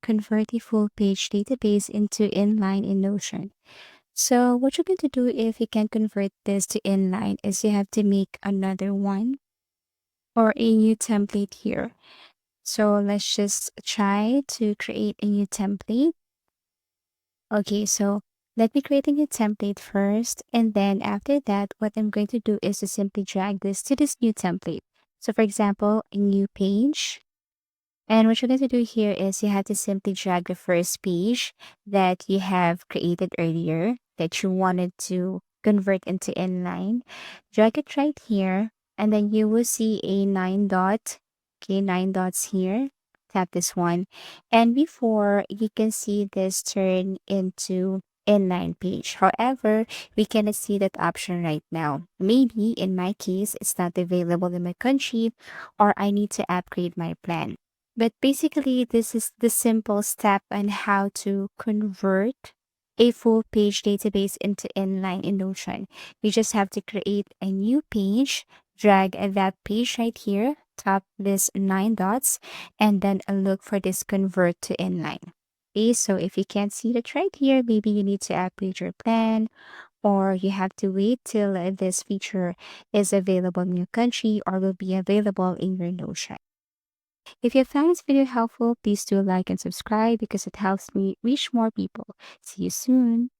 convert a full page database into inline in Notion. So what you're going to do if you can convert this to inline is you have to make another one or a new template here. So let's just try to create a new template. Okay, so let me create a new template first, and then after that, what I'm going to do is to simply drag this to this new template. So for example, a new page. And what you're going to do here is you have to simply drag the first page that you have created earlier that you wanted to convert into inline. Drag it right here, and then you will see a 9 dot. Okay, 9 dots here. Tap this one. And before you can see this turn into inline page. However, we cannot see that option right now. Maybe in my case, it's not available in my country, or I need to upgrade my plan. But basically, this is the simple step on how to convert a full page database into inline in Notion. We just have to create a new page, drag that page right here, tap this 9 dots, and then look for this convert to inline. Okay, so if you can't see it right here, maybe you need to upgrade your plan, or you have to wait till this feature is available in your country or will be available in your Notion. If you found this video helpful, please do like and subscribe because it helps me reach more people. See you soon.